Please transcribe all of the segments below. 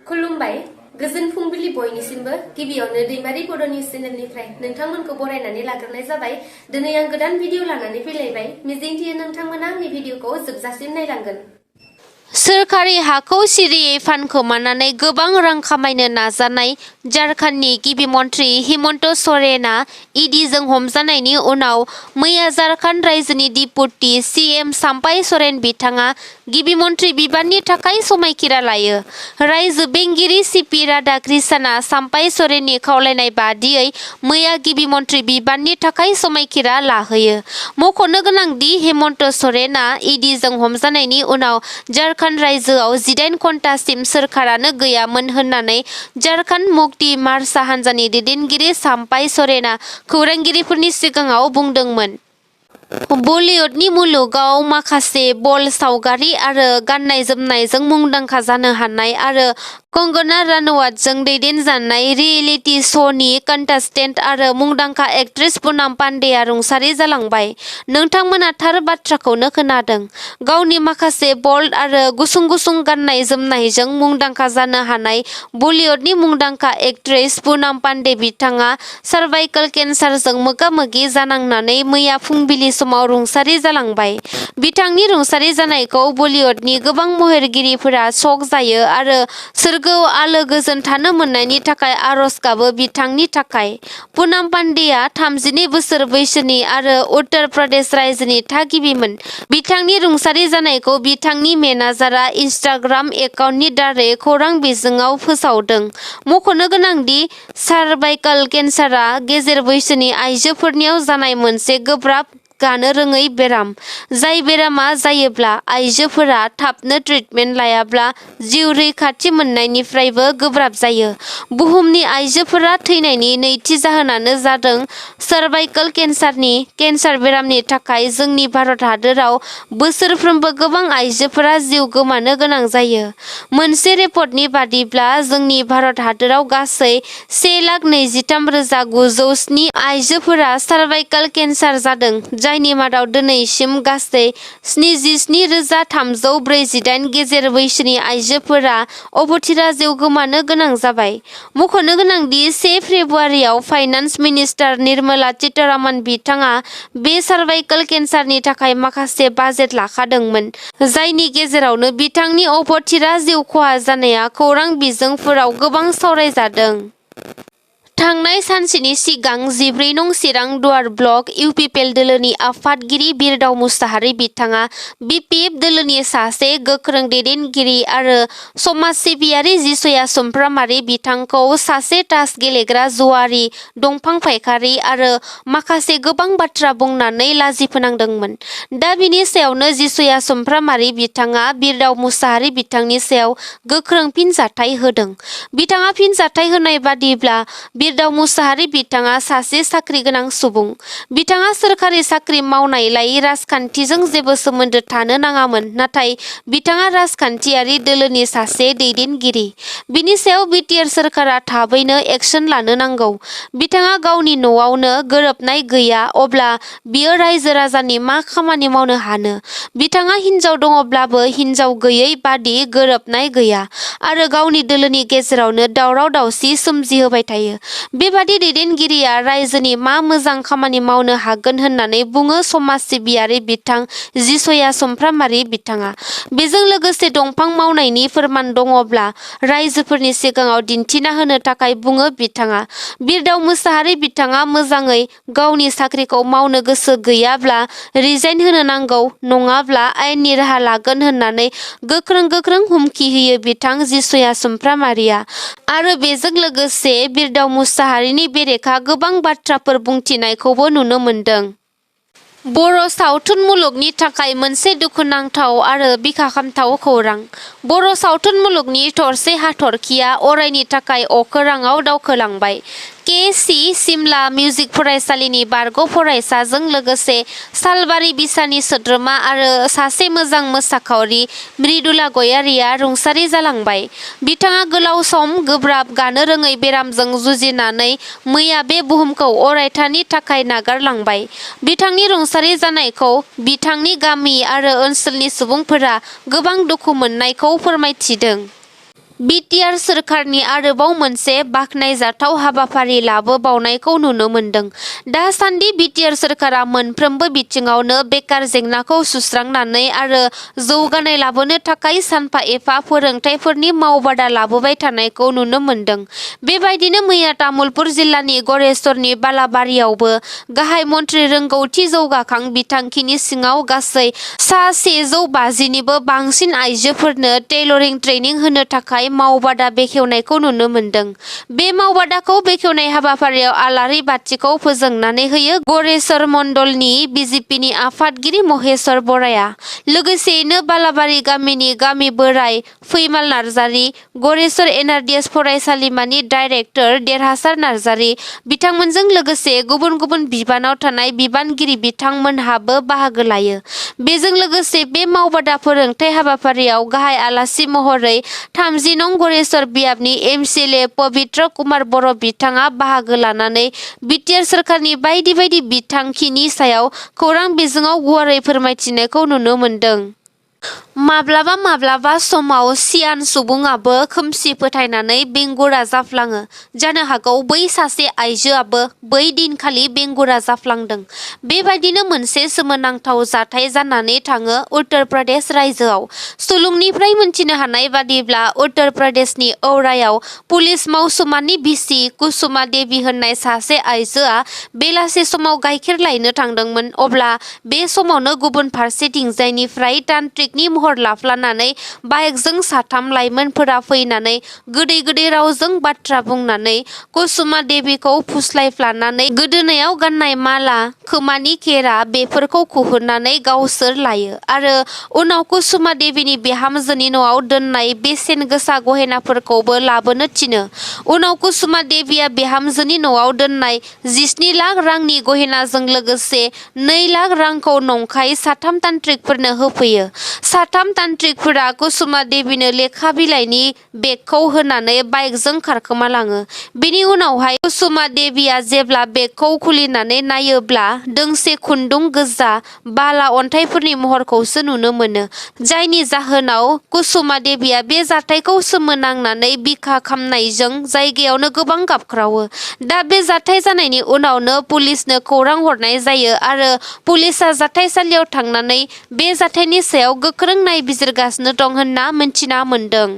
खुलुमबाय गोजोन फुंबिलि बयनिसिमबो गिबियावनो दैमारि बड' निउस चेनेलनिफ्राय नोंथांमोनखौ बरायनानै लाग्रोनाय जाबाय। दिनै आं गोदान भिडिअ लानानै फैलायबाय। मिजिंथियो नोंथांमोना आंनि भिडिअखौ जोबजासिम नायलांगोन। सोरखारि हाखौ सिरियै फानखोमानानै गोबां रां खामायनो नाजानाय झारखन्डनि गिबि मन्थ्रि हिमन्त सरेनआ ईडीजों हमजानायनि उनाव मैया झारखन्ड रायजोनि डिपुटि सीएम साम्पाई सरेन बिथाङा गिबि मन्थ्रि बिबाननि थाखाय समायखिरा लायो। रायजो बेंगिरि सीपी राधाकृष्णनआ साम्पाई सरेननि खावलायनाय बादियै मैया गिबि मन्थ्रि बिबाननि थाखाय समायखिरा लाहोयो। मख'नो गोनांदि हिमन्त सरेनआ ईडीजों हमजानायनि उनाव झारखन्ड रायजोआव 18 घन्टासिम सोरखारानो गैयामोन होननानै झारखन्ड मुक्ति मोर्चा हान्जानि दैदेनगिरि साम्पाई सरेनआ खौरांगिरिफोरनि सिगाङाव बुंदोंमोन। बलिउडनि मुलुगाव माखासे बल्ड सावगारि आरो गाननाय जोमनायजों मुंदांखा जानो हानाय आरो कंगना रानावतजों दैदेनजानाय रियेलिटी श'नि कन्टेस्टेन्ट आरो मुंदांखा एक्ट्रेस पुनाम पान्डेआ रुंसारि जालांबाय। नोंथांमोना थार बाथ्राखौनो खोनादों। गावनि माखासे बल्ड आरो गुसुं गुसुं गाननाय जोमनायजों मुंदांखा जानो हानाय बलिउडनि मुंदांखा एक्ट्रेस पुनाम पान्डे बिथाङा सार्भाइकेल केन्सारजों मोगा-मोगि जानांनानै मैया फुंबिलि समाव रुंसारि जालांबाय। बिथांनि रुंसारि जानायखौ बलिउडनि गोबां महरगिरिफोरा शक जायो आरो सोरगोआव आलो गोजोन थानो मोननायनि थाखाय आरज गाबो बिथांनि थाखाय। पुनाम पान्डेआ 32 बोसोर बैसोनि आरो उत्तर प्रदेश रायजोनि थागिबिमोन। बिथांनि रुंसारि जानायखौ बिथांनि मेनेजारआ इनस्टाग्राम एकाउन्टनि दारै खौरां बिजोङाव फोसावदों। मख'नो गोनांदि सार्भाइकेल केन्सारआ गेजेर बैसोनि आइजोफोरनियाव जानाय मोनसे गोब्राब गानो रोङै बेराम। जाय बेरामा जायोब्ला आइजोफोरा थाबनो ट्रिटमेन्ट लायाब्ला जिउ रैखाथि मोननायनिफ्रायबो गोब्राब जायो। बुहुमनि आइजोफोरा थैनायनि नैथि जाहोनानो जादों सार्भाइकेल केन्सार बेरामनि थाखाय जोंनि भारत हादोराव बोसोरफ्रोमबो गोबां आइजोफोरा जिउ गोमानो गोनां जायो। मोनसे रिपर्टनि बादिब्ला जोंनि भारत हादोराव गासै 1,23,907 आइजोफोरा सार्भाइकेल केन्सार जादों। जायनि मादाव दिनैसिम गासै 77,348 गेजेर बैसोनि आइजोफोरा अबथिरा जिउ गोमानो गोनां जाबाय। मख'नो गोनांदि 1 फेब्रुआरियाव फाइनान्स मिनिस्टार निर्मला सीतारामन बिथाङा बे सार्भाइकेल केन्सारनि थाखाय माखासे बाजेट लाखादोंमोन। जायनि गेजेरावनो बिथांनि अबथिरा जिउ खहा जानाया खौरां बिजोंफोराव गोबां सावरायजादों। थांनाय सानसेनि सिगां 14 नं चिरां दुवार ब्लक इउपिपिएल दोलोनि आफादगिरि बिरदाव मुसाहारि बिथाङा बिपिएफ दोलोनि सासे गोख्रों दैदेनगिरि आरो समाज सिबियारि जिसया सुमफ्रामारि बिथांखौ सासे ताश गेलेग्रा जुवारि दंफां फायखारि आरो माखासे गोबां बाथ्रा बुंनानै लाजि फोनांदोंमोन। दा बिनि सायावनो जिसया सुमफ्रामारि बिथाङा बिरदाव मुसाहारि बिथांनि सायाव गोख्रों फिनजाथाय होदों। बिथाङा फिनजाथाय होनाय बादिब्ला बिरदाव मुसाहारि बिथाङा सासे साख्रि गोनां सुबुं। बिथाङा सोरखारि साख्रि मावनायलाय राजखान्थिजों जेबो सोमोन्दो थानो नाङामोन। नाथाय बिथाङा राजखान्थियारि दोलोनि सासे दैदेनगिरि। बिनि सायाव बिटिआर सोरखारा थाबैनो एक्सन लानो नांगौ। बिथाङा गावनि न'आवनो गोरोबनाय गैया अब्ला बियो रायजो राजानि मा खामानि मावनो हानो? बिथाङा हिनजाव दङब्लाबो हिनजाव गैयै बादि गोरोबनाय गैया आरो गावनि दोलोनि गेजेरावनो दावराव दावसि सोमजिहोबाय थायो। बेबादि दैदेनगिरिया रायजोनि मा मोजां खामानि मावनो हागोन होननानै बुङो समाज सिबियारि बिथां जिसया सुमफ्रामारि बिथाङा। बेजों लोगोसे दंफां मावनायनि फोरमान दङब्ला रायजोफोरनि सिगाङाव दिन्थिना होनो थाखाय बुङो बिथाङा। बिरदाव मुसाहारि बिथाङा मोजाङै गावनि साख्रिखौ मावनो गोसो गैयाब्ला रिजाइन होनो नांगौ नङाब्ला आयेननि राहा लागोन होननानै गोख्रों हुमखि होयो बिथां जिसया सुमफ्रामारिया। आरो बेजों लोगोसे बिरदाव मुसाहारिनि बेरेखा गोबां बाथ्राफोर बुंथिनायखौबो नुनो मोन्दों। बर' सावथुन मुलुगनि थाखाय मोनसे दुखुनांथाव आरो बिखाखामथाव खौरां। बर' सावथुन मुलुगनि थरसे हाथरखिया अरायनि थाखाय अखोराङाव दावखोलांबाय। के सि सिमला मिउजिक फरायसालिनि बारग' फरायसाजों लोगोसे सालबारि बिसानि सोद्रोमा आरो सासे मोजां मोसाखावरि मृदुला गयारिया रुंसारि जालांबाय। बिथाङा गोलाव सम गोब्राब गानो रोङै बेरामजों जुजिनानै मैया बे बुहुमखौ अरायथानि थाखाय नागारलांबाय। बिथांनि रुंसारि जानायखौ बिथांनि गामि आरो ओनसोलनि सुबुंफोरा गोबां दुखु मोननायखौ फोरमायथिदों। बिटिआर सोरखारनि आरोबाव मोनसे बाख्नायजाथाव हाबाफारि लाबोबावनायखौ नुनो मोन्दों। दासान्दि बिटिआर सोरखारा मोनफ्रोमबो बिथिङावनो बेकार जेंनाखौ सुस्रांनानै आरो जौगानाय लाबोनो थाखाय सानफा एफा फोरोंथायफोरनि मावबादा लाबोबाय थानायखौ नुनो मोन्दों। बेबायदिनो मैया तामुलपुर जिल्लानि गरेस्वरनि बालाबारियावबो गाहाय मन्थ्रि रोंगौथि जौगाखां बिथांखिनि सिङाव गासै सा 150निबो बांसिन आइजोफोरनो टेलरिं ट्रेनिं होनो थाखाय मावबादा बेखेवनायखौ नुनो मोन्दों। बे मावबादाखौ बेखेवनाय हाबाफारियाव आलारि बाथिखौ फोजोंनानै होयो गरेस्वर मण्डलनि बिजेपिनि आफादगिरि महेश्वर बराया। लोगोसेयैनो बालाबारि गामिनि गामि बोराइ फैमाल नार्जारि, गरेस्वर एनआरडिएस फरायसालिमानि डाइरेक्टर देरहासार नार्जारि बिथांमोनजों लोगोसे गुबुन गुबुन बिबानाव थानाय बिबानगिरि बिथांमोनहाबो बाहागो लायो। बेजों लोगोसे बे मावबादा फोरोंथाय हाबाफारियाव गाहाय आलासि महरै 30 नं गरेस्वर बियाबनि एमसिएलए पबित्र कुमार बर' बिथाङा बाहागो लानानै बिटिआर सोरखारनि बायदि बायदि बिथांखिनि सायाव खौरां बिजोङाव गुवारै फोरमायथिनायखौ नुनो मोन्दों। माब्लाबा माब्लाबा समाव सियान सुबुङाबो खोमसि फोथायनानै बेंगुरा जाफ्लाङो। जानो हागौ बै सासे आइजोआबो बै दिनखालि बेंगुरा जाफ्लांदों। बेबायदिनो मोनसे सोमोनांथाव जाथाय जानानै थाङो उत्तर प्रदेश रायजोआव। सुलुंनिफ्राय मिन्थिनो हानाय बादिब्ला उत्तर प्रदेशनि औरायाव पुलिस मावसुमानि बिसि कुसुमा देबी होननाय सासे आइजोआ बेलासे समाव गाइखेर लायनो थांदोंमोन। अब्ला बे समावनो गुबुन फारसेथिंजायनिफ्राय तान्त्रिकनि महर लाफ्लानानै बाइकजों साथाम लाइमोनफोरा फैनानै गोदै गोदै रावजों बाथ्रा बुंनानै कुसुमा देबीखौ फुस्लायफ्लानानै गोदोनायाव गाननाय माला, खोमानि खेरा बेफोरखौ खुहोनानै गावसोर लायो आरो उनाव कुसुमा देबीनि बिहामजोनि न'आव दोननाय बेसेन गोसा गहेनाफोरखौबो लाबोनो थिनो। उनाव कुसुमा देबीया बिहामजोनि न'आव दोननाय 17 लाख रांनि गहेनाजों लोगोसे 2 लाख रांखौ नंखाय साथाम तान्त्रिकफोरनो होफैयो। साथाम तान्त्रिकफोरा कुसुमा देबीनो लेखा बिलाइनि बेगखौ होनानै बाइकजों खारखोमालाङो। बेनि उनावहाय कुसुमा देबीया जेब्ला बेगखौ खुलिनानै नायोब्ला दोंसे खुन्दुं गोजा बाला अन्थाइफोरनि महरखौसो नुनो मोनो। जायनि जाहोनाव कुसुमा देबीया बे जाथायखौ सोमोनांनानै बिखा खामनायजों जायगायावनो गोबां गाबख्रावो। दा बे जाथाय जानायनि उनावनो पुलिसनो खौरां हरनाय जायो आरो पुलिसा जाथायसालियाव थांनानै बे जाथायनि सायाव गोख्रों नायबिजिरगासिनो दं होनना मिन्थिना मोन्दों।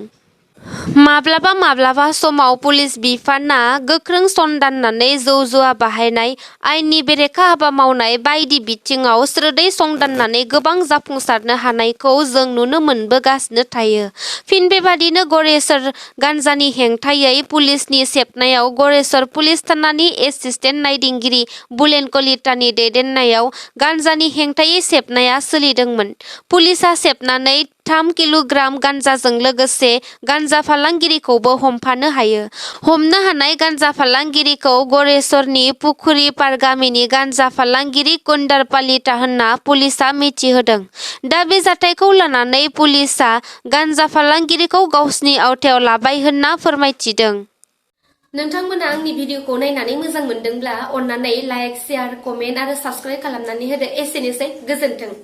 माब्लाबा माब्लाबा समाव पुलिस बिफानआ गोख्रों संदाननानै जौ जुवा बाहायनाय, आयेननि बेरेखा हाबा मावनाय बायदि बिथिङाव स्रोदै संदाननानै गोबां जाफुंसारनो हानायखौ जों नुनो मोनबोगासिनो थायो। फिन बेबादिनो गरेस्वर गान्जानि हेंथायै पुलिसनि सेबनायाव गरेस्वर पुलिस थानानि एसिस्टेन्ट नायदिंगिरि बुलेन कलितानि दैदेननायाव गान्जानि हेंथायै सेबनाया सोलिदोंमोन। पुलिसा सेबनानै 3 किल'ग्राम गान्जाजों लोगोसे गान्जा फालांगिरिखौबो हमफानो हायो। हमनो हानाय गान्जा फालांगिरिखौ गरेस्वरनि पुखुरिपार गामिनि गान्जा फालांगिरि कुन्दर पालिता होनना पुलिसा मिथिहोदों। दा बे जाथायखौ लानानै पुलिसा गान्जा फालांगिरिखौ गावसिनि आवथायाव लाबाय होनना फोरमायथिदों। नोंथांमोना आंनि भिडिअखौ नायनानै मोजां मोनदोंब्ला अन्नानै लाइक, शेयार, कमेन्ट आरो साबस्क्राइब खालामनानै होदो। एसेनोसै, गोजोन्थों।